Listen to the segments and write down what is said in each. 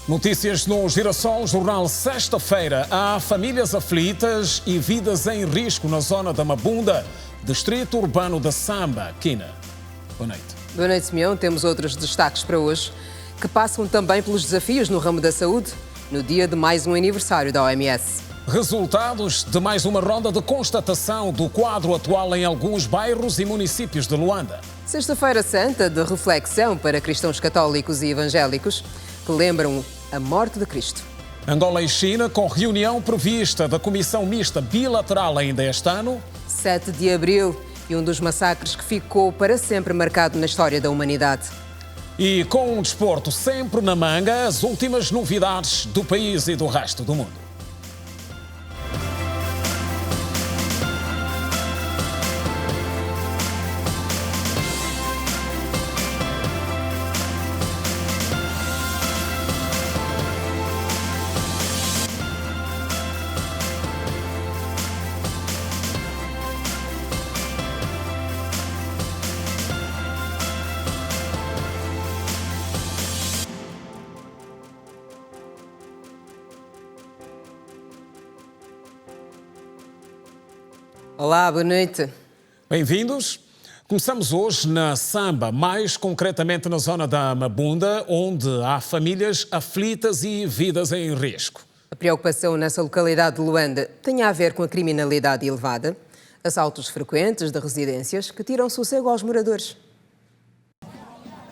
Notícias no Girassol, jornal sexta-feira. Há famílias aflitas e vidas em risco na zona da Mabunda, distrito urbano da Samba. Quina, boa noite. Boa noite, Simeão. Temos outros destaques para hoje, que passam também pelos desafios no ramo da saúde, no dia de mais um aniversário da OMS. Resultados de mais uma ronda de constatação do quadro atual em alguns bairros e municípios de Luanda. Sexta-feira Santa de reflexão para cristãos católicos e evangélicos que lembram a morte de Cristo. Angola e China, com reunião prevista da Comissão Mista Bilateral ainda este ano. 7 de abril e um dos massacres que ficou para sempre marcado na história da humanidade. E com um desporto sempre na manga, as últimas novidades do país e do resto do mundo. Olá, boa noite. Bem-vindos. Começamos hoje na Samba, mais concretamente na zona da Mabunda, onde há famílias aflitas e vidas em risco. A preocupação nessa localidade de Luanda tem a ver com a criminalidade elevada, assaltos frequentes de residências que tiram sossego aos moradores.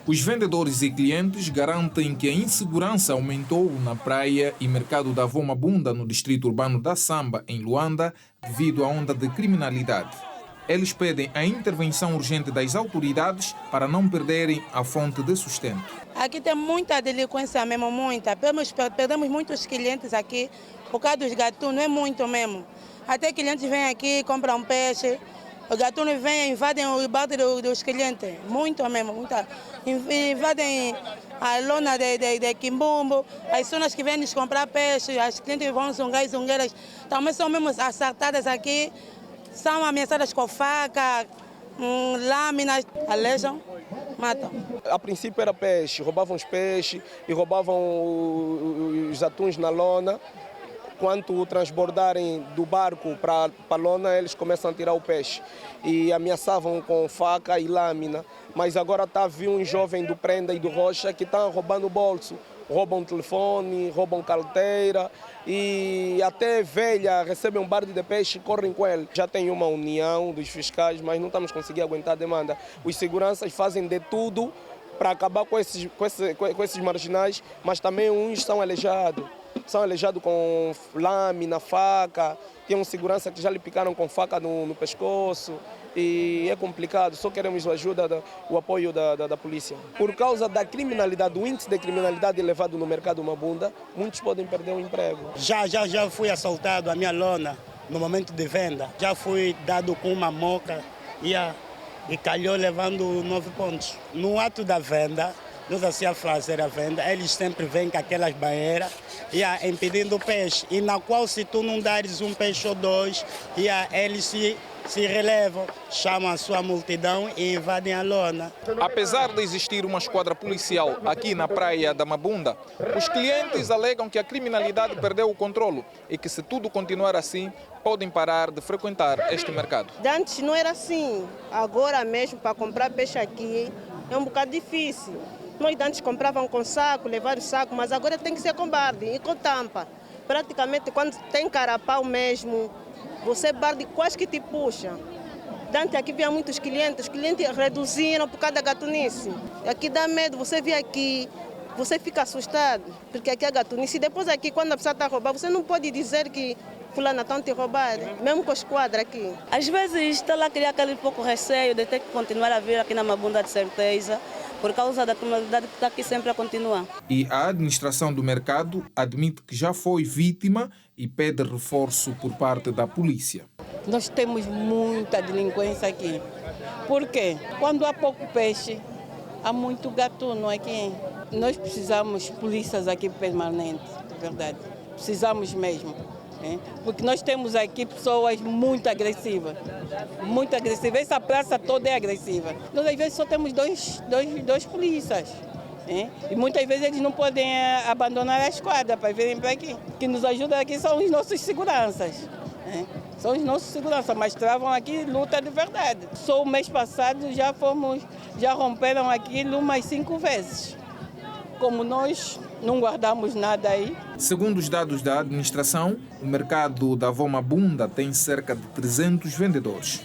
Os vendedores e clientes garantem que a insegurança aumentou na praia e mercado da Mabunda, no distrito urbano da Samba, em Luanda, devido à onda de criminalidade. Eles pedem a intervenção urgente das autoridades para não perderem a fonte de sustento. Aqui tem muita delinquência mesmo, muita. Perdemos muitos clientes aqui por causa dos gatunos, não é muito mesmo. Até clientes vêm aqui, compram peixe. Os gatunos vêm e invadem o bar dos clientes, muito mesmo, muita. Invadem a lona de quimbumbo, as zonas que vêm nos comprar peixe, as clientes vão zungar e zungueiras, também são mesmo assaltadas aqui, são ameaçadas com faca, lâminas, alejam, matam. A princípio era peixe, roubavam os peixes e roubavam os atuns na lona. Quando o transbordarem do barco para a lona, eles começam a tirar o peixe e ameaçavam com faca e lâmina. Mas agora está vindo um jovem do Prenda e do Rocha que está roubando o bolso. Roubam telefone, roubam carteira e até velha recebem um barco de peixe e correm com ele. Já tem uma união dos fiscais, mas não estamos conseguindo aguentar a demanda. Os seguranças fazem de tudo para acabar com esses marginais, mas também uns são aleijados. São aleijados com lâmina, faca, tem um segurança que já lhe picaram com faca no pescoço e é complicado, só queremos a ajuda, o apoio da polícia. Por causa da criminalidade, do índice de criminalidade elevado no mercado Mabunda, muitos podem perder o emprego. Já fui assaltado a minha lona no momento de venda, já fui dado com uma moca e calhou levando 9 pontos. No ato da venda, nós assim a fazer a venda, eles sempre vêm com aquelas banheiras impedindo o peixe, e na qual se tu não dares um peixe ou dois, eles se relevam, chamam a sua multidão e invadem a lona. Apesar de existir uma esquadra policial aqui na praia da Mabunda, os clientes alegam que a criminalidade perdeu o controle e que, se tudo continuar assim, podem parar de frequentar este mercado. Antes não era assim, agora mesmo para comprar peixe aqui é um bocado difícil. Nós antes compravam com saco, levar o saco, mas agora tem que ser com barde e com tampa. Praticamente quando tem carapau mesmo, você barde quase que te puxa. Antes aqui vinha muitos clientes, os clientes reduziram por causa da gatunice. Aqui dá medo, você vê aqui, você fica assustado, porque aqui é gatunice. E depois aqui, quando a pessoa está a roubar, você não pode dizer que fulana estão te roubar, mesmo com a esquadra aqui. Às vezes está lá criar aquele pouco receio de ter que continuar a vir aqui na Mabunda de certeza, por causa da criminalidade que está aqui sempre a continuar. E a administração do mercado admite que já foi vítima e pede reforço por parte da polícia. Nós temos muita delinquência aqui. Por quê? Quando há pouco peixe, há muito gatuno aqui. Nós precisamos de polícias aqui permanentes, de verdade. Precisamos mesmo. Porque nós temos aqui pessoas muito agressivas. Muito agressivas. Essa praça toda é agressiva. Nós às vezes só temos dois polícias. E muitas vezes eles não podem abandonar a esquadra para virem para aqui. O que nos ajuda aqui são os nossos seguranças. São os nossos seguranças, mas travam aqui luta de verdade. Só o mês passado já romperam aquilo umas 5 vezes. Como nós não guardamos nada aí. Segundo os dados da administração, o mercado da Avó Mabunda tem cerca de 300 vendedores.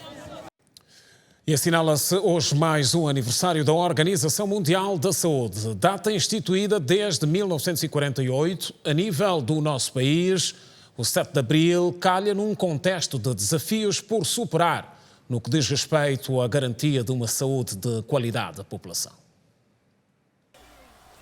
E assinala-se hoje mais um aniversário da Organização Mundial da Saúde, data instituída desde 1948 a nível do nosso país. O 7 de abril calha num contexto de desafios por superar no que diz respeito à garantia de uma saúde de qualidade à população.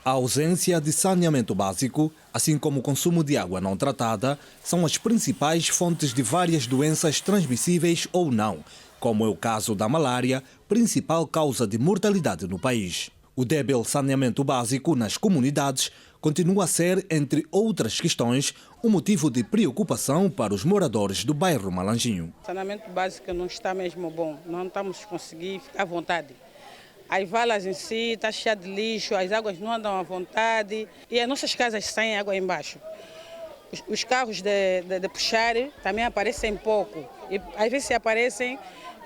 A ausência de saneamento básico, assim como o consumo de água não tratada, são as principais fontes de várias doenças transmissíveis ou não, como é o caso da malária, principal causa de mortalidade no país. O débil saneamento básico nas comunidades continua a ser, entre outras questões, um motivo de preocupação para os moradores do bairro Malanjinho. O saneamento básico não está mesmo bom, não estamos conseguindo ficar à vontade. As valas em si estão cheias de lixo, as águas não andam à vontade e as nossas casas saem água embaixo. Os carros de puxar também aparecem pouco e às vezes se aparecem,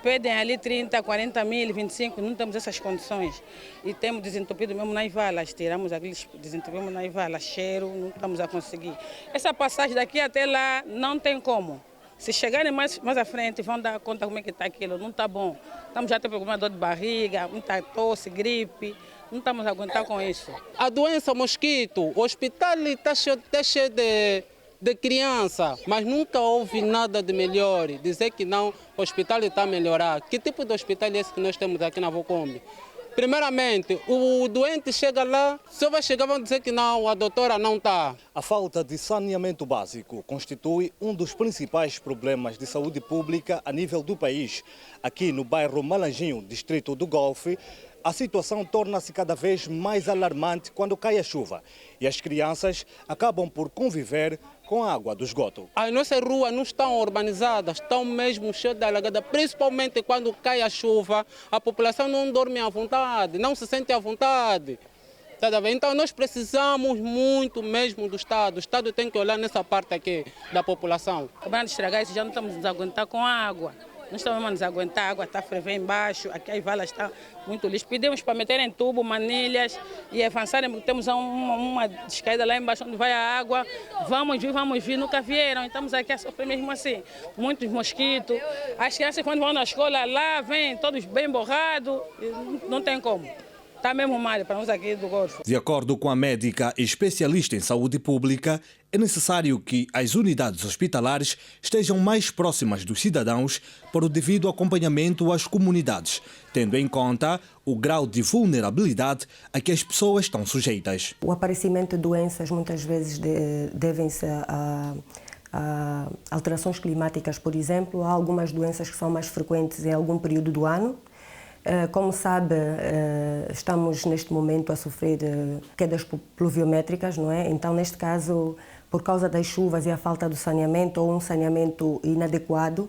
pedem ali 30, 40 mil, 25, não temos essas condições. E temos desentupido mesmo nas valas, tiramos aqueles, desentupimos nas valas, cheiro, não estamos a conseguir. Essa passagem daqui até lá não tem como. Se chegarem mais à frente, vão dar conta como é que está aquilo, não está bom. Estamos já tendo problema de dor de barriga, muita tosse, gripe, não estamos a aguentar com isso. A doença mosquito, o hospital está cheio de criança, mas nunca houve nada de melhor. Dizer que não, o hospital está a melhorar. Que tipo de hospital é esse que nós temos aqui na Vocombi? Primeiramente, o doente chega lá, só vai chegar e vão dizer que não, a doutora não está. A falta de saneamento básico constitui um dos principais problemas de saúde pública a nível do país. Aqui no bairro Malanjinho, distrito do Golfe, a situação torna-se cada vez mais alarmante quando cai a chuva e as crianças acabam por conviver com a água do esgoto. As nossas ruas não estão urbanizadas, estão mesmo cheias de alagada, principalmente quando cai a chuva, a população não dorme à vontade, não se sente à vontade. Então nós precisamos muito mesmo do Estado. O Estado tem que olhar nessa parte aqui da população. Acabando de estragar isso, já não estamos a aguentar com a água. Não estamos a nos aguentar, a água está a ferver embaixo, aqui as valas estão muito lixo. Pedimos para meterem tubo, manilhas e avançarem, porque temos uma descaída lá embaixo onde vai a água. Vamos vir, nunca vieram, estamos aqui a sofrer mesmo assim. Muitos mosquitos. As crianças quando vão na escola lá, vêm todos bem borrados, não tem como. Está mesmo mal para nós aqui do Golfo. De acordo com a médica e especialista em saúde pública, é necessário que as unidades hospitalares estejam mais próximas dos cidadãos para o devido acompanhamento às comunidades, tendo em conta o grau de vulnerabilidade a que as pessoas estão sujeitas. O aparecimento de doenças muitas vezes devem-se a alterações climáticas, por exemplo. Há algumas doenças que são mais frequentes em algum período do ano. Como sabe, estamos neste momento a sofrer quedas pluviométricas, não é? Então, neste caso, por causa das chuvas e a falta do saneamento ou um saneamento inadequado,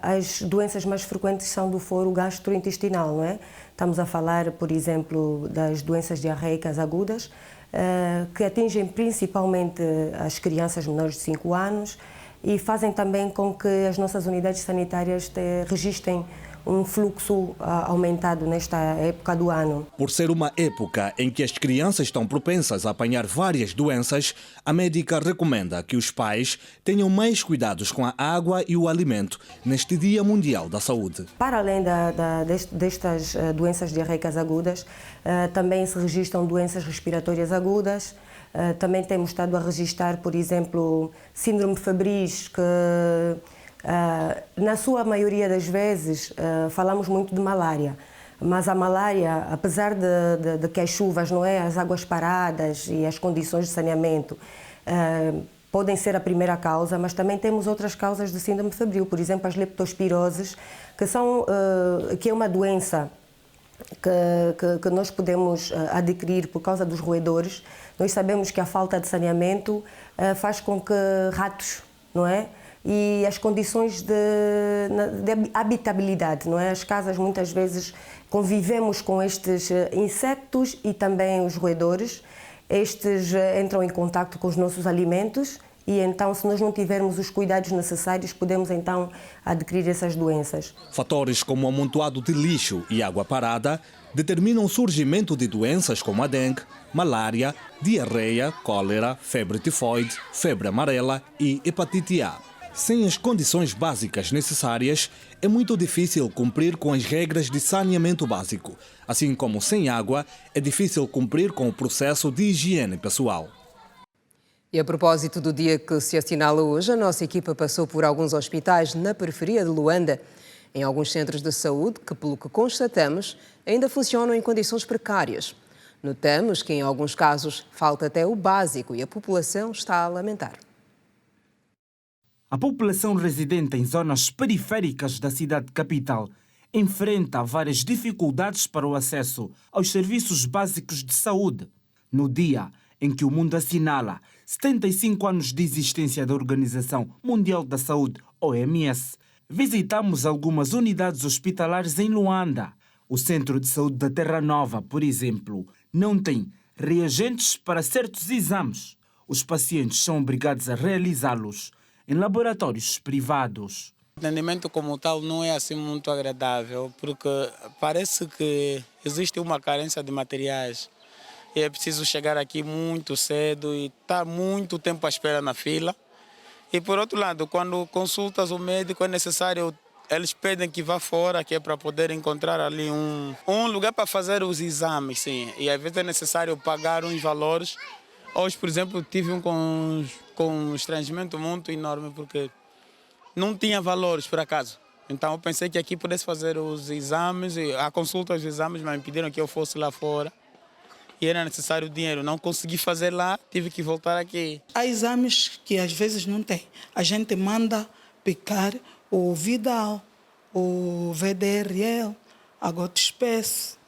as doenças mais frequentes são do foro gastrointestinal, não é? Estamos a falar, por exemplo, das doenças diarreicas agudas, que atingem principalmente as crianças menores de 5 anos e fazem também com que as nossas unidades sanitárias registrem um fluxo aumentado nesta época do ano. Por ser uma época em que as crianças estão propensas a apanhar várias doenças, a médica recomenda que os pais tenham mais cuidados com a água e o alimento neste Dia Mundial da Saúde. Para além destas doenças diarreicas agudas, também se registram doenças respiratórias agudas. Também temos estado a registrar, por exemplo, síndrome febris, que na sua maioria das vezes falamos muito de malária, mas a malária, apesar de que as chuvas, não é, as águas paradas e as condições de saneamento podem ser a primeira causa, mas também temos outras causas de síndrome febril, por exemplo, as leptospiroses, que é uma doença que nós podemos adquirir por causa dos roedores. Nós sabemos que a falta de saneamento faz com que ratos, não é? E as condições de habitabilidade, não é? As casas muitas vezes convivemos com estes insetos e também os roedores. Estes entram em contato com os nossos alimentos e então, se nós não tivermos os cuidados necessários, podemos então adquirir essas doenças. Fatores como o amontoado de lixo e água parada determinam o surgimento de doenças como a dengue, malária, diarreia, cólera, febre tifoide, febre amarela e hepatite A. Sem as condições básicas necessárias, é muito difícil cumprir com as regras de saneamento básico. Assim como sem água, é difícil cumprir com o processo de higiene pessoal. E a propósito do dia que se assinala hoje, a nossa equipa passou por alguns hospitais na periferia de Luanda, em alguns centros de saúde que, pelo que constatamos, ainda funcionam em condições precárias. Notamos que, em alguns casos, falta até o básico e a população está a lamentar. A população residente em zonas periféricas da cidade capital enfrenta várias dificuldades para o acesso aos serviços básicos de saúde. No dia em que o mundo assinala 75 anos de existência da Organização Mundial da Saúde, OMS, visitamos algumas unidades hospitalares em Luanda. O Centro de Saúde da Terra Nova, por exemplo, não tem reagentes para certos exames. Os pacientes são obrigados a realizá-los em laboratórios privados. O atendimento como tal não é assim muito agradável, porque parece que existe uma carência de materiais. E é preciso chegar aqui muito cedo e estar muito tempo à espera na fila. E por outro lado, quando consultas o médico, é necessário, eles pedem que vá fora, que é para poder encontrar ali um lugar para fazer os exames, sim. E às vezes é necessário pagar uns valores. Hoje, por exemplo, tive um com um estranhamento muito enorme, porque não tinha valores, por acaso. Então eu pensei que aqui pudesse fazer os exames, a consulta aos exames, mas me pediram que eu fosse lá fora. E era necessário dinheiro. Não consegui fazer lá, tive que voltar aqui. Há exames que às vezes não tem. A gente manda picar o Vidal, o VDRL, a gota espécie.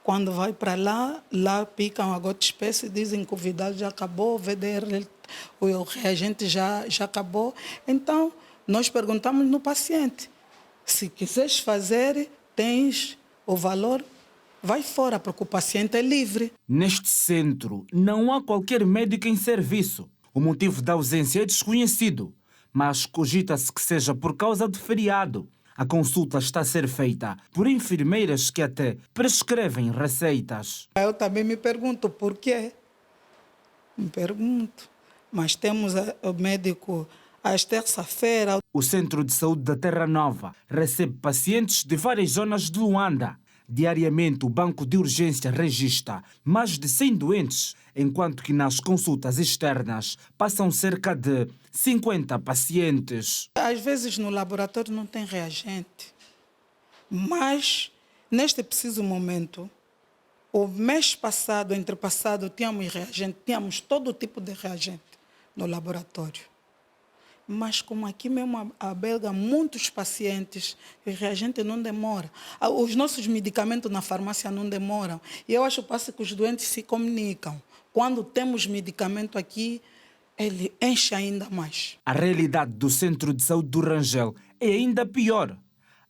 Quando vai para lá picam a gota espécie e dizem que o Vidal já acabou, o VDRL, o reagente já acabou. Então, nós perguntamos no paciente, se quiseres fazer, tens o valor, vai fora, porque o paciente é livre. Neste centro, não há qualquer médico em serviço. O motivo da ausência é desconhecido, mas cogita-se que seja por causa de feriado. A consulta está a ser feita por enfermeiras que até prescrevem receitas. Eu também me pergunto por quê. Me pergunto. Mas temos o médico às terça-feira. O Centro de Saúde da Terra Nova recebe pacientes de várias zonas de Luanda. Diariamente, o banco de urgência registra mais de 100 doentes, enquanto que nas consultas externas passam cerca de 50 pacientes. Às vezes no laboratório não tem reagente, mas neste preciso momento, o mês passado, entrepassado, tínhamos reagente, tínhamos todo tipo de reagente no laboratório. Mas como aqui mesmo alberga muitos pacientes, o reagente não demora. Os nossos medicamentos na farmácia não demoram. E eu acho que os doentes se comunicam. Quando temos medicamento aqui, ele enche ainda mais. A realidade do Centro de Saúde do Rangel é ainda pior.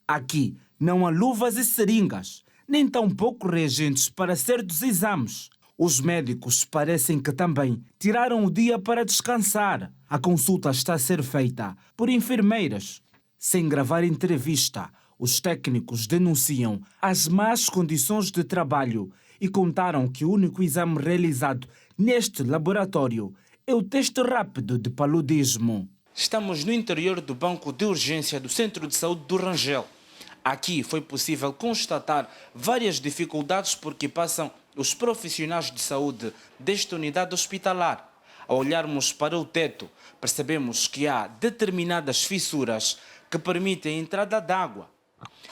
Aqui não há luvas e seringas, nem tampouco reagentes para certos exames. Os médicos parecem que também tiraram o dia para descansar. A consulta está a ser feita por enfermeiras. Sem gravar entrevista, os técnicos denunciam as más condições de trabalho e contaram que o único exame realizado neste laboratório é o teste rápido de paludismo. Estamos no interior do banco de urgência do Centro de Saúde do Rangel. Aqui foi possível constatar várias dificuldades porque passam os profissionais de saúde desta unidade hospitalar. Ao olharmos para o teto, percebemos que há determinadas fissuras que permitem a entrada d'água.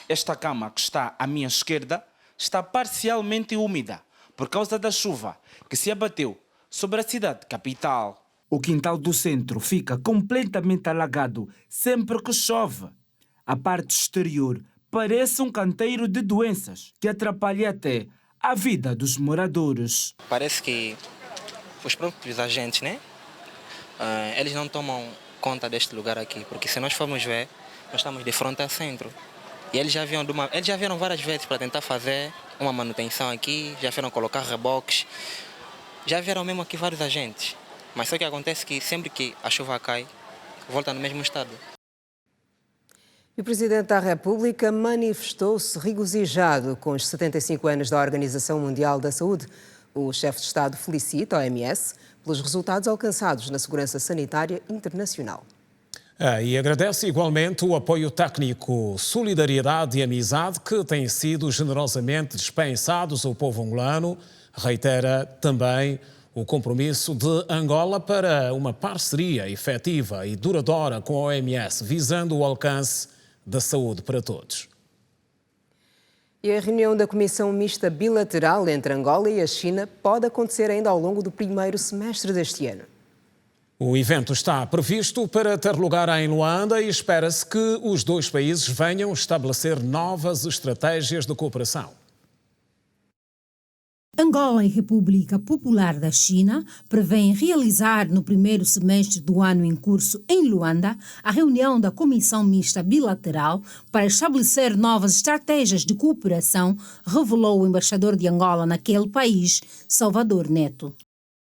Esta cama que está à minha esquerda está parcialmente úmida por causa da chuva que se abateu sobre a cidade capital. O quintal do centro fica completamente alagado sempre que chove. A parte exterior parece um canteiro de doenças que atrapalha até a vida dos moradores. Parece que os próprios agentes, eles não tomam conta deste lugar aqui, porque se nós formos ver, nós estamos de frente ao centro. E eles já vieram várias vezes para tentar fazer uma manutenção aqui, já vieram colocar reboques, já vieram mesmo aqui vários agentes. Mas só que acontece que sempre que a chuva cai, volta no mesmo estado. E o Presidente da República manifestou-se regozijado com os 75 anos da Organização Mundial da Saúde. O chefe de Estado felicita a OMS pelos resultados alcançados na segurança sanitária internacional. E agradece igualmente o apoio técnico, solidariedade e amizade que têm sido generosamente dispensados ao povo angolano. Reitera também o compromisso de Angola para uma parceria efetiva e duradoura com a OMS, visando o alcance da saúde para todos. E a reunião da Comissão Mista Bilateral entre Angola e a China pode acontecer ainda ao longo do primeiro semestre deste ano. O evento está previsto para ter lugar em Luanda e espera-se que os dois países venham estabelecer novas estratégias de cooperação. Angola e República Popular da China prevêem realizar no primeiro semestre do ano em curso em Luanda a reunião da Comissão Mista Bilateral para estabelecer novas estratégias de cooperação, revelou o embaixador de Angola naquele país, Salvador Neto.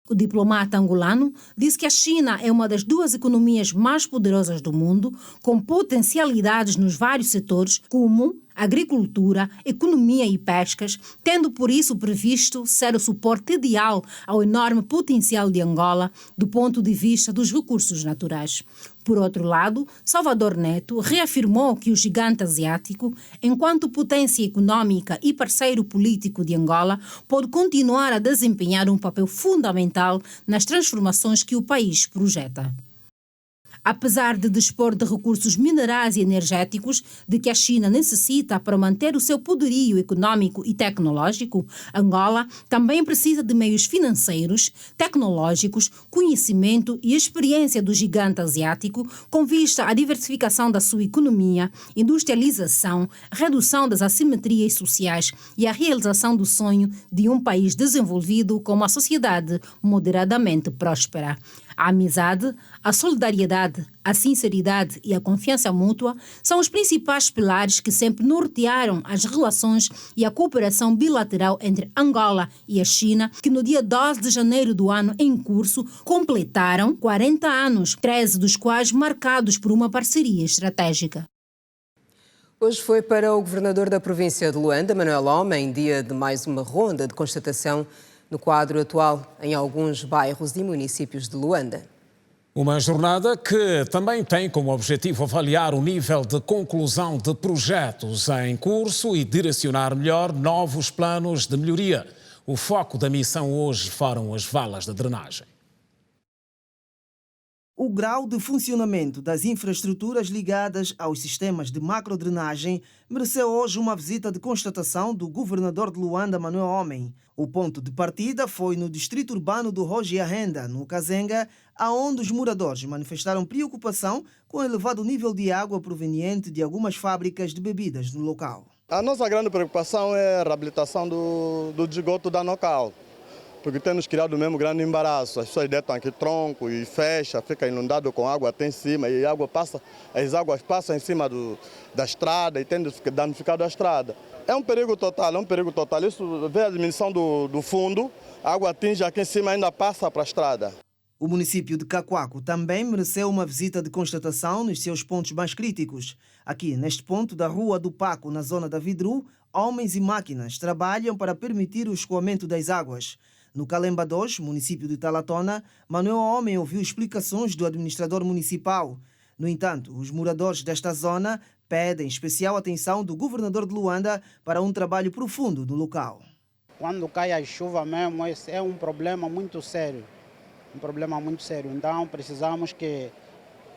O diplomata angolano disse que a China é uma das duas economias mais poderosas do mundo, com potencialidades nos vários setores, como agricultura, economia e pescas, tendo por isso previsto ser o suporte ideal ao enorme potencial de Angola do ponto de vista dos recursos naturais. Por outro lado, Salvador Neto reafirmou que o gigante asiático, enquanto potência econômica e parceiro político de Angola, pode continuar a desempenhar um papel fundamental nas transformações que o país projeta. Apesar de dispor de recursos minerais e energéticos de que a China necessita para manter o seu poderio econômico e tecnológico, Angola também precisa de meios financeiros, tecnológicos, conhecimento e experiência do gigante asiático com vista à diversificação da sua economia, industrialização, redução das assimetrias sociais e a realização do sonho de um país desenvolvido com uma sociedade moderadamente próspera. A amizade, a solidariedade, a sinceridade e a confiança mútua são os principais pilares que sempre nortearam as relações e a cooperação bilateral entre Angola e a China, que no dia 12 de janeiro do ano em curso completaram 40 anos, 13 dos quais marcados por uma parceria estratégica. Hoje foi para o governador da província de Luanda, Manuel Homem, dia de mais uma ronda de constatação no quadro atual em alguns bairros e municípios de Luanda. Uma jornada que também tem como objetivo avaliar o nível de conclusão de projetos em curso e direcionar melhor novos planos de melhoria. O foco da missão hoje foram as valas de drenagem. O grau de funcionamento das infraestruturas ligadas aos sistemas de macrodrenagem mereceu hoje uma visita de constatação do governador de Luanda, Manuel Homem. O ponto de partida foi no distrito urbano do Roge Arrenda, no Kazenga, aonde os moradores manifestaram preocupação com o elevado nível de água proveniente de algumas fábricas de bebidas no local. A nossa grande preocupação é a reabilitação do esgoto da local, porque temos criado mesmo grande embaraço. As pessoas deitam aqui tronco e fecha, fica inundado com água até em cima e as águas passam em cima da estrada e tem danificado a estrada. É um perigo total, Isso vê a diminuição do fundo, a água atinge aqui em cima e ainda passa para a estrada. O município de Cacoaco também mereceu uma visita de constatação nos seus pontos mais críticos. Aqui, neste ponto da Rua do Paco, na zona da Vidru, homens e máquinas trabalham para permitir o escoamento das águas. No Calemba 2, município de Talatona, Manuel Homem ouviu explicações do administrador municipal. No entanto, os moradores desta zona pedem especial atenção do governador de Luanda para um trabalho profundo no local. Quando cai a chuva mesmo, esse é um problema muito sério. Então, precisamos que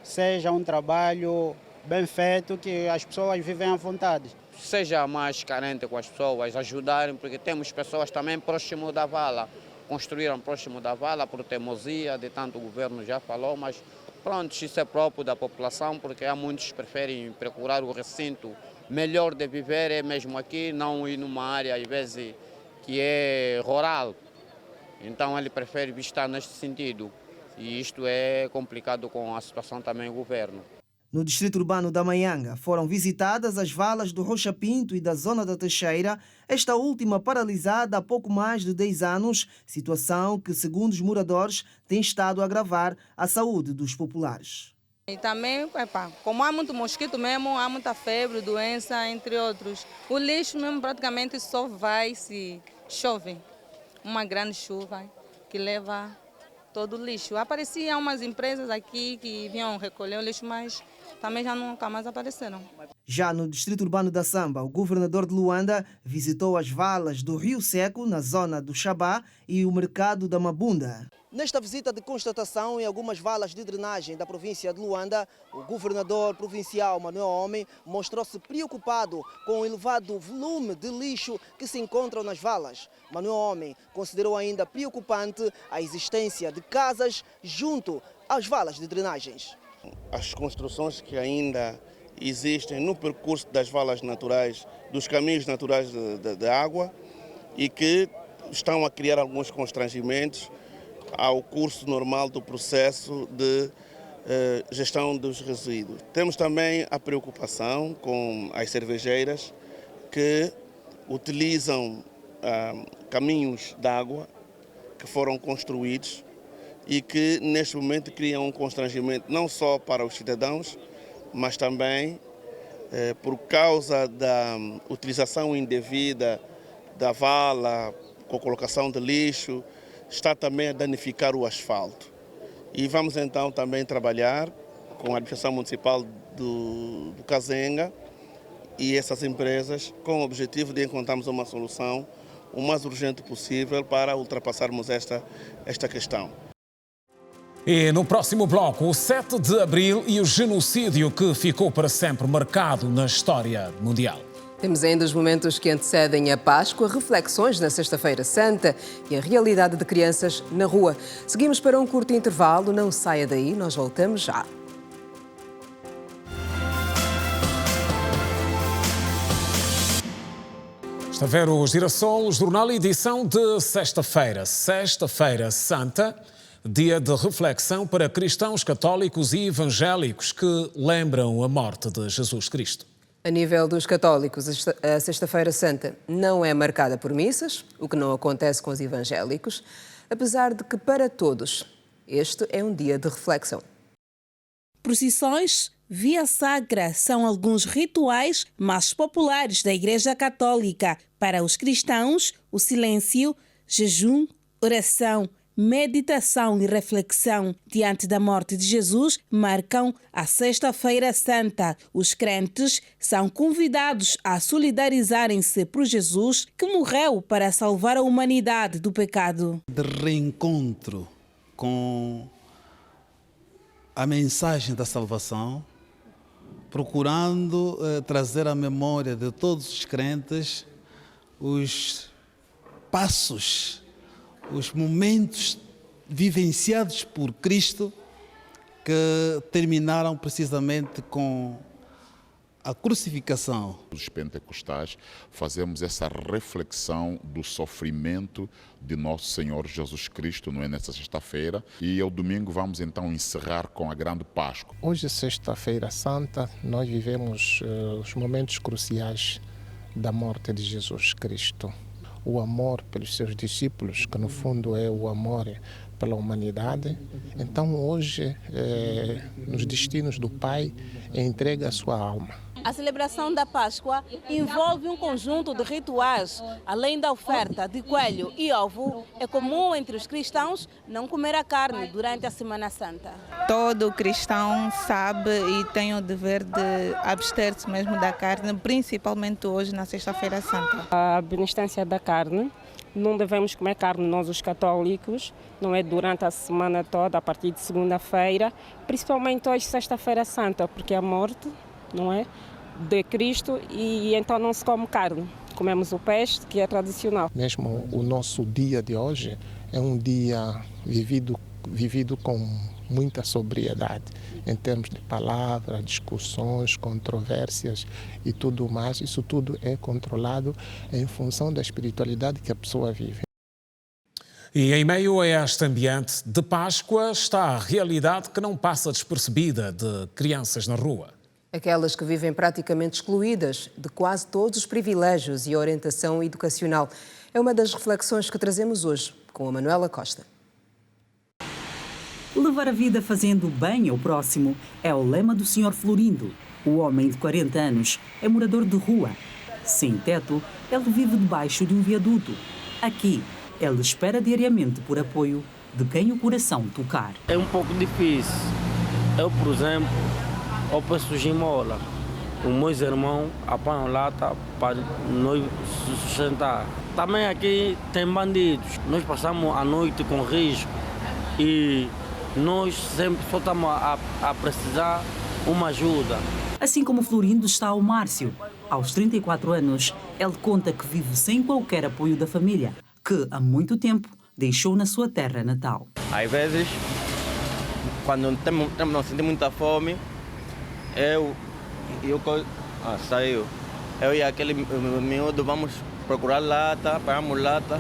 seja um trabalho bem feito, que as pessoas vivem à vontade. Seja mais carente com as pessoas, ajudarem, porque temos pessoas também próximo da vala. Construíram próximo da vala por teimosia, de tanto o governo já falou, mas pronto, isso é próprio da população, porque há muitos que preferem procurar o recinto melhor de viver, é mesmo aqui, não ir numa área, às vezes, que é rural. Então ele prefere estar neste sentido. E isto é complicado com a situação também do governo. No distrito urbano da Maianga, foram visitadas as valas do Rocha Pinto e da zona da Teixeira, esta última paralisada há pouco mais de 10 anos, situação que, segundo os moradores, tem estado a agravar a saúde dos populares. E também, como há muito mosquito mesmo, há muita febre, doença, entre outros. O lixo mesmo praticamente só vai se chove. Uma grande chuva que leva todo o lixo. Apareciam umas empresas aqui que vinham recolher o lixo, mas também já nunca mais apareceram. Já no distrito urbano da Samba, o governador de Luanda visitou as valas do Rio Seco, na zona do Xabá, e o mercado da Mabunda. Nesta visita de constatação em algumas valas de drenagem da província de Luanda, o governador provincial Manuel Homem mostrou-se preocupado com o elevado volume de lixo que se encontram nas valas. Manuel Homem considerou ainda preocupante a existência de casas junto às valas de drenagens. As construções que ainda existem no percurso das valas naturais, dos caminhos naturais de água, e que estão a criar alguns constrangimentos ao curso normal do processo de gestão dos resíduos. Temos também a preocupação com as cervejeiras que utilizam caminhos de água que foram construídos e que neste momento criam um constrangimento não só para os cidadãos, mas também por causa da utilização indevida da vala, com a colocação de lixo, está também a danificar o asfalto. E vamos então também trabalhar com a administração municipal do Kazenga e essas empresas com o objetivo de encontrarmos uma solução o mais urgente possível para ultrapassarmos esta questão. E no próximo bloco, o 7 de abril e o genocídio que ficou para sempre marcado na história mundial. Temos ainda os momentos que antecedem a Páscoa, reflexões na Sexta-feira Santa e a realidade de crianças na rua. Seguimos para um curto intervalo, não saia daí, nós voltamos já. Está a ver o Girassol, jornal e edição de sexta-feira. Sexta-feira Santa, dia de reflexão para cristãos católicos e evangélicos que lembram a morte de Jesus Cristo. A nível dos católicos, a Sexta-feira Santa não é marcada por missas, o que não acontece com os evangélicos, apesar de que, para todos, este é um dia de reflexão. Procissões, via sacra são alguns rituais mais populares da Igreja Católica. Para os cristãos, o silêncio, jejum, oração, meditação e reflexão diante da morte de Jesus marcam a Sexta-feira Santa. Os crentes são convidados a solidarizarem-se por Jesus, que morreu para salvar a humanidade do pecado. De reencontro com a mensagem da salvação, procurando trazer à memória de todos os crentes os passos, os momentos vivenciados por Cristo que terminaram precisamente com a crucificação. Os pentecostais fazemos essa reflexão do sofrimento de nosso Senhor Jesus Cristo, não é, nessa sexta-feira, e ao domingo vamos então encerrar com a grande Páscoa. Hoje, Sexta-feira Santa, nós vivemos os momentos cruciais da morte de Jesus Cristo. O amor pelos seus discípulos, que no fundo é o amor pela humanidade. Então hoje, nos destinos do Pai, entrega a sua alma. A celebração da Páscoa envolve um conjunto de rituais. Além da oferta de coelho e ovo, é comum entre os cristãos não comer a carne durante a Semana Santa. Todo cristão sabe e tem o dever de abster-se mesmo da carne, principalmente hoje na Sexta-feira Santa. A abstinência da carne, não devemos comer carne nós os católicos, não é durante a semana toda, a partir de segunda-feira, principalmente hoje, Sexta-feira Santa, porque é a morte, não é, de Cristo, e então não se come carne. Comemos o peixe, que é tradicional. Mesmo o nosso dia de hoje é um dia vivido com muita sobriedade, em termos de palavras, discussões, controvérsias e tudo mais. Isso tudo é controlado em função da espiritualidade que a pessoa vive. E em meio a este ambiente de Páscoa está a realidade que não passa despercebida de crianças na rua. Aquelas que vivem praticamente excluídas de quase todos os privilégios e orientação educacional. É uma das reflexões que trazemos hoje com a Manuela Costa. Levar a vida fazendo bem ao próximo é o lema do Sr. Florindo. O homem de 40 anos é morador de rua. Sem teto, ele vive debaixo de um viaduto. Aqui, ele espera diariamente por apoio de quem o coração tocar. É um pouco difícil. Eu, por exemplo, eu peço esmola. Os meus irmãos apanham lata para nós sustentar. Também aqui tem bandidos. Nós passamos a noite com risco e nós sempre só estamos a precisar uma ajuda. Assim como Florindo está o Márcio. Aos 34 anos, ele conta que vive sem qualquer apoio da família, que há muito tempo deixou na sua terra natal. Às vezes, quando não sentimos muita fome, saiu. Eu e aquele miúdo vamos procurar lata, pegamos lata,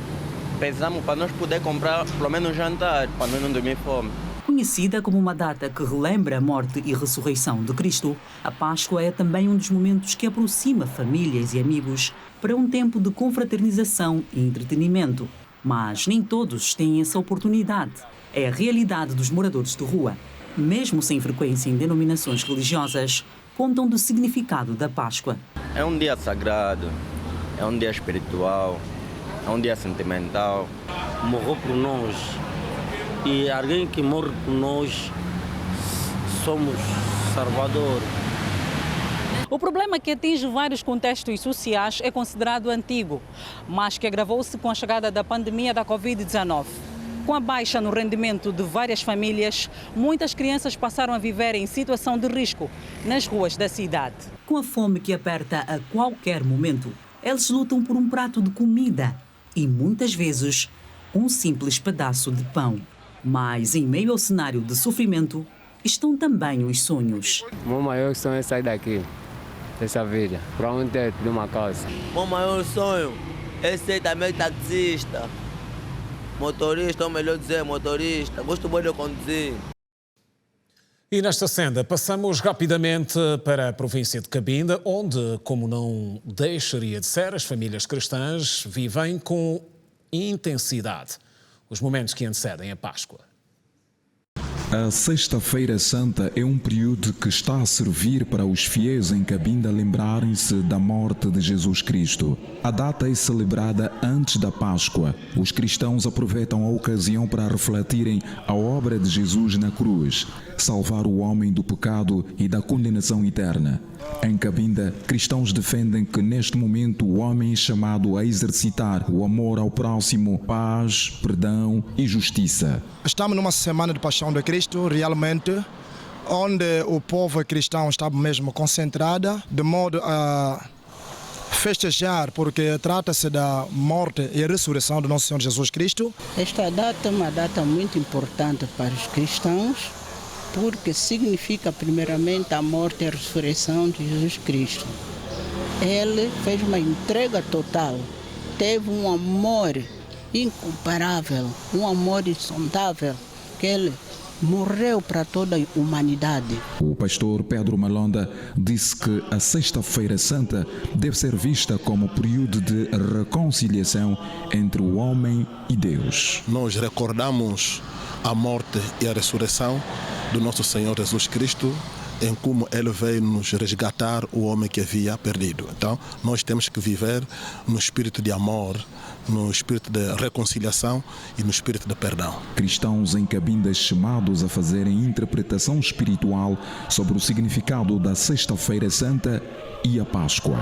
pensamos para nós poder comprar pelo menos um jantar, para nós não dormir fome. Conhecida como uma data que relembra a morte e ressurreição de Cristo, a Páscoa é também um dos momentos que aproxima famílias e amigos para um tempo de confraternização e entretenimento. Mas nem todos têm essa oportunidade. É a realidade dos moradores de rua. Mesmo sem frequência em denominações religiosas, contam do significado da Páscoa. É um dia sagrado, é um dia espiritual, é um dia sentimental. Morreu por nós. E alguém que morre por nós, somos salvador. O problema que atinge vários contextos sociais é considerado antigo, mas que agravou-se com a chegada da pandemia da Covid-19. Com a baixa no rendimento de várias famílias, muitas crianças passaram a viver em situação de risco nas ruas da cidade. Com a fome que aperta a qualquer momento, eles lutam por um prato de comida e, muitas vezes, um simples pedaço de pão. Mas, em meio ao cenário de sofrimento, estão também os sonhos. O meu maior sonho é sair daqui, dessa vida, para um teto de uma casa. O meu maior sonho é ser também taxista, motorista, ou melhor dizer, motorista. Gosto muito de conduzir. E nesta senda passamos rapidamente para a província de Cabinda, onde, como não deixaria de ser, as famílias cristãs vivem com intensidade os momentos que antecedem a Páscoa. A Sexta-feira Santa é um período que está a servir para os fiéis em Cabinda lembrarem-se da morte de Jesus Cristo. A data é celebrada antes da Páscoa. Os cristãos aproveitam a ocasião para refletirem a obra de Jesus na cruz, salvar o homem do pecado e da condenação eterna. Em Cabinda, cristãos defendem que neste momento o homem é chamado a exercitar o amor ao próximo, paz, perdão e justiça. Estamos numa semana de paixão de Cristo, realmente, onde o povo cristão está mesmo concentrado, de modo a festejar, porque trata-se da morte e ressurreição do nosso Senhor Jesus Cristo. Esta data é uma data muito importante para os cristãos, porque significa primeiramente a morte e a ressurreição de Jesus Cristo. Ele fez uma entrega total, teve um amor incomparável, um amor insondável, que ele morreu para toda a humanidade. O pastor Pedro Malonda disse que a Sexta-feira Santa deve ser vista como período de reconciliação entre o homem e Deus. Nós recordamos a morte e a ressurreição do nosso Senhor Jesus Cristo, em como Ele veio nos resgatar o homem que havia perdido. Então, nós temos que viver no espírito de amor, no espírito de reconciliação e no espírito de perdão. Cristãos em Cabinda chamados a fazerem interpretação espiritual sobre o significado da Sexta-feira Santa e a Páscoa.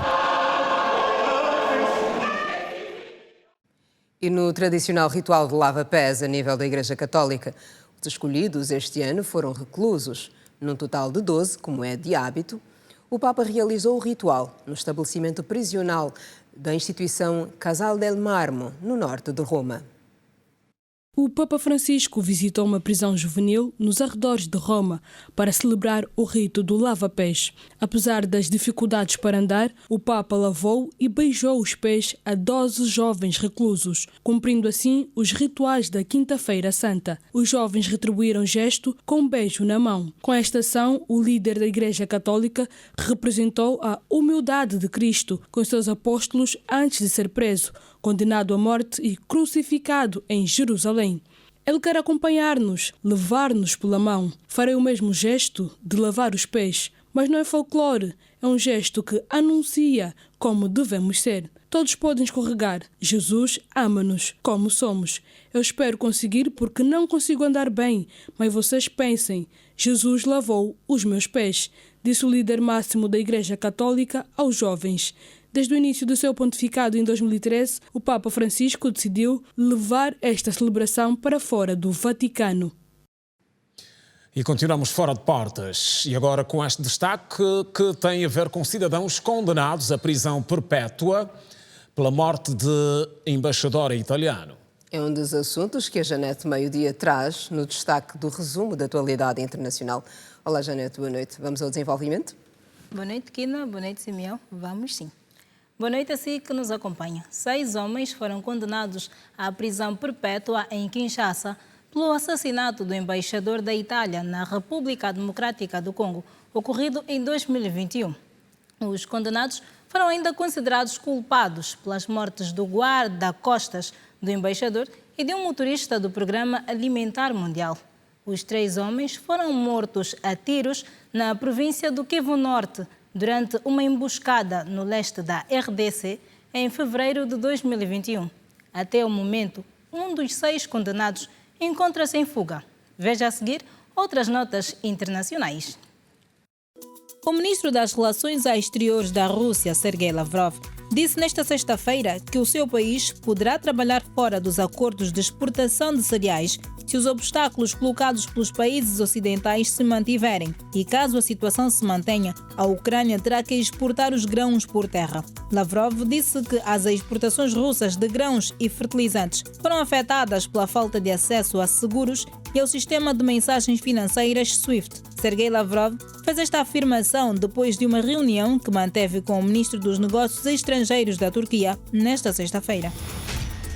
E no tradicional ritual de lava-pés a nível da Igreja Católica, os escolhidos este ano foram reclusos. Num total de 12, como é de hábito, o Papa realizou o ritual no estabelecimento prisional da instituição Casal del Marmo, no norte de Roma. O Papa Francisco visitou uma prisão juvenil nos arredores de Roma para celebrar o rito do lava-pés. Apesar das dificuldades para andar, o Papa lavou e beijou os pés a 12 jovens reclusos, cumprindo assim os rituais da Quinta-feira Santa. Os jovens retribuíram o gesto com um beijo na mão. Com esta ação, o líder da Igreja Católica representou a humildade de Cristo com seus apóstolos antes de ser preso, condenado à morte e crucificado em Jerusalém. Ele quer acompanhar-nos, levar-nos pela mão. Farei o mesmo gesto de lavar os pés, mas não é folclore, é um gesto que anuncia como devemos ser. Todos podem escorregar. Jesus ama-nos como somos. Eu espero conseguir porque não consigo andar bem, mas vocês pensem, Jesus lavou os meus pés, disse o líder máximo da Igreja Católica aos jovens. Desde o início do seu pontificado em 2013, o Papa Francisco decidiu levar esta celebração para fora do Vaticano. E continuamos fora de portas. E agora com este destaque que tem a ver com cidadãos condenados à prisão perpétua pela morte de embaixador italiano. É um dos assuntos que a Janete Meio-Dia traz no destaque do resumo da atualidade internacional. Olá, Janete, boa noite. Vamos ao desenvolvimento? Boa noite, Kina. Boa noite, Simeão. Vamos sim. Boa noite a si que nos acompanha. 6 homens foram condenados à prisão perpétua em Kinshasa pelo assassinato do embaixador da Itália na República Democrática do Congo, ocorrido em 2021. Os condenados foram ainda considerados culpados pelas mortes do guarda-costas do embaixador e de um motorista do Programa Alimentar Mundial. Os 3 homens foram mortos a tiros na província do Kivu Norte, durante uma emboscada no leste da RDC em fevereiro de 2021. Até o momento, um dos 6 condenados encontra-se em fuga. Veja a seguir outras notas internacionais. O ministro das Relações Exteriores da Rússia, Sergei Lavrov, disse nesta sexta-feira que o seu país poderá trabalhar fora dos acordos de exportação de cereais se os obstáculos colocados pelos países ocidentais se mantiverem. E caso a situação se mantenha, a Ucrânia terá que exportar os grãos por terra. Lavrov disse que as exportações russas de grãos e fertilizantes foram afetadas pela falta de acesso a seguros e ao sistema de mensagens financeiras SWIFT. Sergei Lavrov fez esta afirmação depois de uma reunião que manteve com o ministro dos Negócios Estrangeiros da Turquia nesta sexta-feira.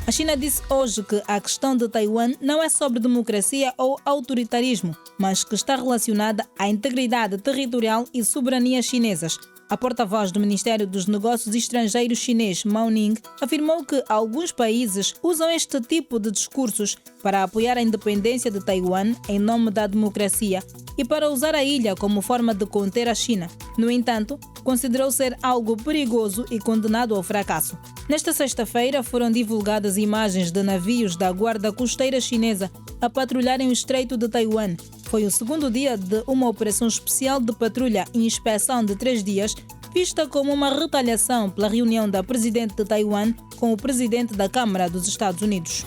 A China disse hoje que a questão de Taiwan não é sobre democracia ou autoritarismo, mas que está relacionada à integridade territorial e soberania chinesas. A porta-voz do Ministério dos Negócios Estrangeiros chinês, Mao Ning, afirmou que alguns países usam este tipo de discursos para apoiar a independência de Taiwan em nome da democracia e para usar a ilha como forma de conter a China. No entanto, considerou ser algo perigoso e condenado ao fracasso. Nesta sexta-feira foram divulgadas imagens de navios da Guarda Costeira Chinesa a patrulharem o Estreito de Taiwan. Foi o segundo dia de uma operação especial de patrulha e inspeção de 3 dias, vista como uma retaliação pela reunião da presidente de Taiwan com o presidente da Câmara dos Estados Unidos.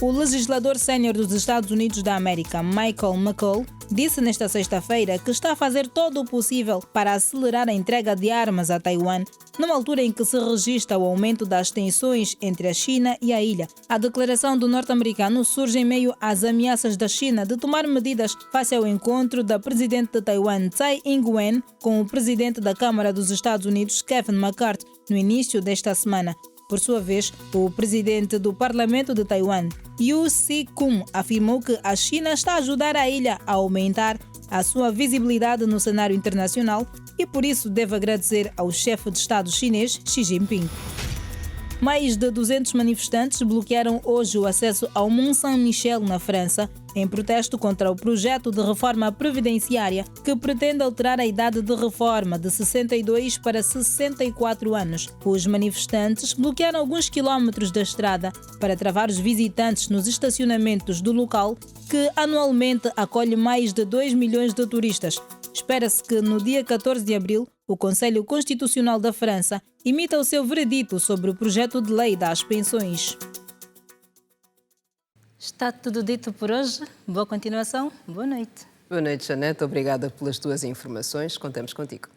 O legislador sénior dos Estados Unidos da América, Michael McCaul, disse nesta sexta-feira que está a fazer todo o possível para acelerar a entrega de armas a Taiwan, numa altura em que se registra o aumento das tensões entre a China e a ilha. A declaração do norte-americano surge em meio às ameaças da China de tomar medidas face ao encontro da presidente de Taiwan, Tsai Ing-wen, com o presidente da Câmara dos Estados Unidos, Kevin McCarthy, no início desta semana. Por sua vez, o presidente do Parlamento de Taiwan, Yu Si-kun, afirmou que a China está a ajudar a ilha a aumentar a sua visibilidade no cenário internacional e por isso deve agradecer ao chefe de Estado chinês, Xi Jinping. Mais de 200 manifestantes bloquearam hoje o acesso ao Mont Saint-Michel, na França, em protesto contra o projeto de reforma previdenciária que pretende alterar a idade de reforma de 62 para 64 anos. Os manifestantes bloquearam alguns quilómetros da estrada para travar os visitantes nos estacionamentos do local, que anualmente acolhe mais de 2 milhões de turistas. Espera-se que no dia 14 de abril o Conselho Constitucional da França emita o seu veredito sobre o projeto de lei das pensões. Está tudo dito por hoje. Boa continuação. Boa noite. Boa noite, Janete. Obrigada pelas tuas informações. Contamos contigo.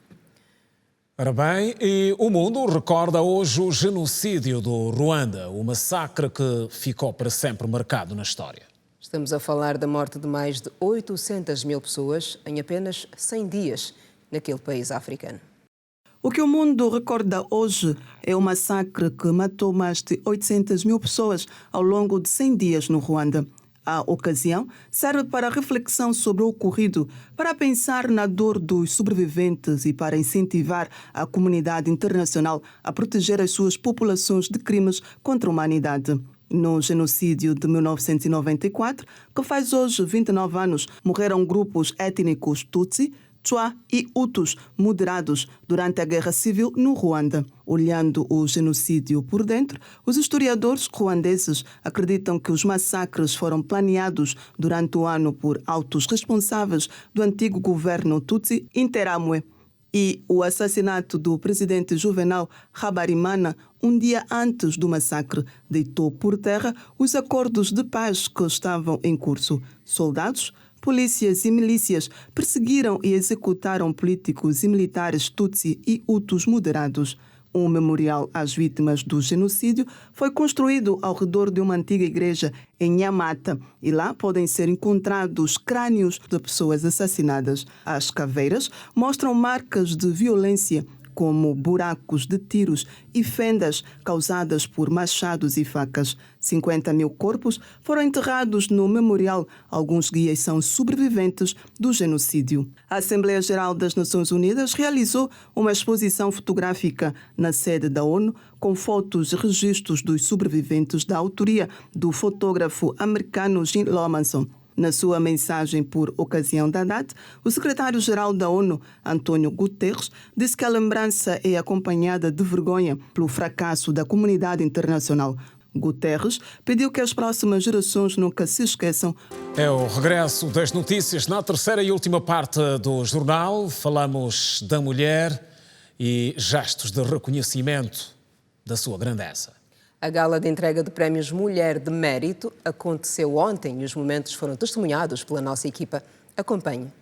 Ora bem, e o mundo recorda hoje o genocídio do Ruanda, o massacre que ficou para sempre marcado na história. Estamos a falar da morte de mais de 800 mil pessoas em apenas 100 dias naquele país africano. O que o mundo recorda hoje é o massacre que matou mais de 800 mil pessoas ao longo de 100 dias no Ruanda. A ocasião serve para reflexão sobre o ocorrido, para pensar na dor dos sobreviventes e para incentivar a comunidade internacional a proteger as suas populações de crimes contra a humanidade. No genocídio de 1994, que faz hoje 29 anos, morreram grupos étnicos Tutsi, Twa e Hutus moderados durante a Guerra Civil no Ruanda. Olhando o genocídio por dentro, os historiadores ruandeses acreditam que os massacres foram planeados durante o ano por altos responsáveis do antigo governo Tutsi Interamwe. E o assassinato do presidente Juvenal Habyarimana, um dia antes do massacre, deitou por terra os acordos de paz que estavam em curso. Soldados, polícias e milícias perseguiram e executaram políticos e militares Tutsi e Hutus moderados. Um memorial às vítimas do genocídio foi construído ao redor de uma antiga igreja em Nyamata e lá podem ser encontrados crânios de pessoas assassinadas. As caveiras mostram marcas de violência, como buracos de tiros e fendas causadas por machados e facas. 50 mil corpos foram enterrados no memorial. Alguns guias são sobreviventes do genocídio. A Assembleia Geral das Nações Unidas realizou uma exposição fotográfica na sede da ONU com fotos e registros dos sobreviventes da autoria do fotógrafo americano Jim Lomanson. Na sua mensagem por ocasião da data, o secretário-geral da ONU, António Guterres, disse que a lembrança é acompanhada de vergonha pelo fracasso da comunidade internacional. Guterres pediu que as próximas gerações nunca se esqueçam. É o regresso das notícias na terceira e última parte do jornal. Falamos da mulher e gestos de reconhecimento da sua grandeza. A gala de entrega de prémios Mulher de Mérito aconteceu ontem e os momentos foram testemunhados pela nossa equipa. Acompanhe.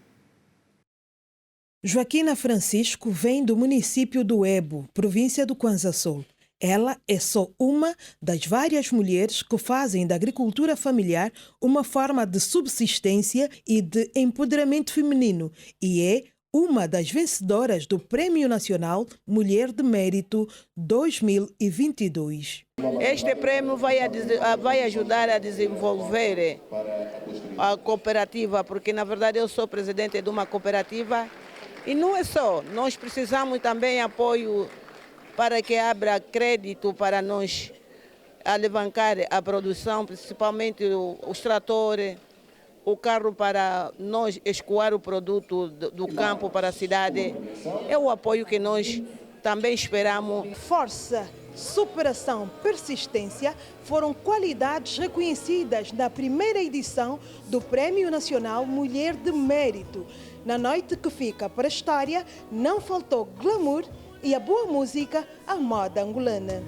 Joaquina Francisco vem do município do Ebo, província do Kwanza Sul. Ela é só uma das várias mulheres que fazem da agricultura familiar uma forma de subsistência e de empoderamento feminino e é uma das vencedoras do Prêmio Nacional Mulher de Mérito 2022. Este prêmio vai ajudar a desenvolver a cooperativa, porque na verdade eu sou presidente de uma cooperativa e não é só, nós precisamos também de apoio para que abra crédito para nós alavancar a produção, principalmente os tratores, o carro para nós escoar o produto do campo para a cidade. É o apoio que nós também esperamos. Força, superação, persistência foram qualidades reconhecidas na primeira edição do Prêmio Nacional Mulher de Mérito. Na noite que fica para a história, não faltou glamour e a boa música à moda angolana.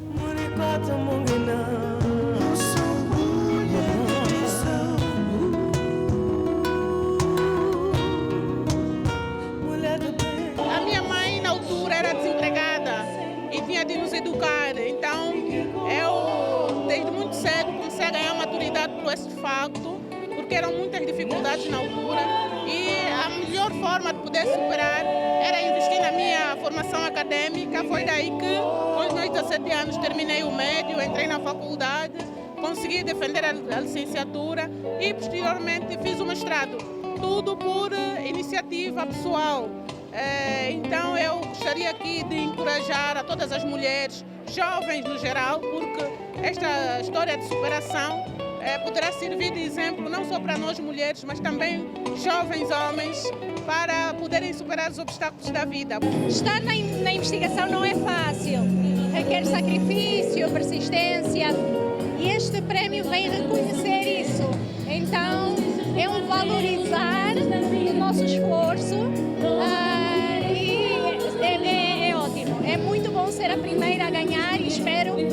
A minha mãe, na altura, era desempregada e tinha de nos educar. Então, eu, desde muito cedo, comecei a ganhar maturidade por esse facto, porque eram muitas dificuldades na altura. E a melhor forma de poder superar era investir na minha formação acadêmica. Foi daí que, com os meus 17 anos, terminei o médio, entrei na faculdade, consegui defender a licenciatura e, posteriormente, fiz o mestrado. Tudo por iniciativa pessoal. Então eu gostaria aqui de encorajar a todas as mulheres, jovens no geral, porque esta história de superação poderá servir de exemplo não só para nós mulheres, mas também jovens homens para poderem superar os obstáculos da vida. Estar na investigação não é fácil, requer sacrifício, persistência e este prémio vem reconhecer isso. Então é um valorizar do nosso esforço. É ótimo, é muito bom ser a primeira a ganhar e espero que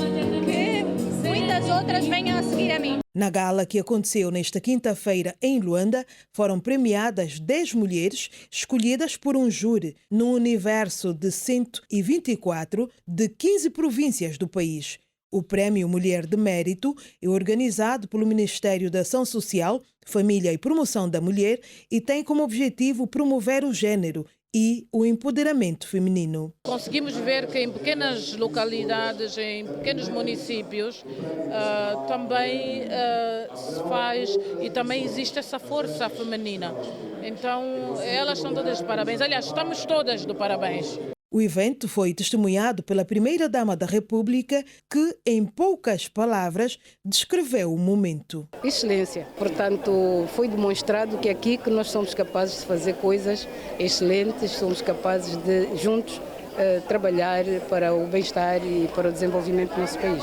muitas as outras venham a seguir a mim. Na gala que aconteceu nesta quinta-feira em Luanda, foram premiadas 10 mulheres escolhidas por um júri num universo de 124 de 15 províncias do país. O Prémio Mulher de Mérito é organizado pelo Ministério da Ação Social, Família e Promoção da Mulher e tem como objetivo promover o género e o empoderamento feminino. Conseguimos ver que em pequenas localidades, em pequenos municípios, também se faz e também existe essa força feminina. Então, elas estão todas de parabéns. Aliás, estamos todas de parabéns. O evento foi testemunhado pela primeira-dama da República, que, em poucas palavras, descreveu o momento. Excelência. Portanto, foi demonstrado que aqui que nós somos capazes de fazer coisas excelentes, somos capazes de, juntos, trabalhar para o bem-estar e para o desenvolvimento do nosso país.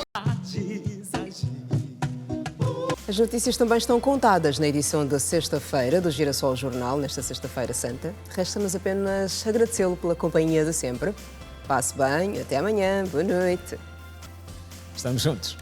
As notícias também estão contadas na edição da sexta-feira do Girassol Jornal, nesta Sexta-feira Santa. Resta-nos apenas agradecê-lo pela companhia de sempre. Passe bem, até amanhã, boa noite. Estamos juntos.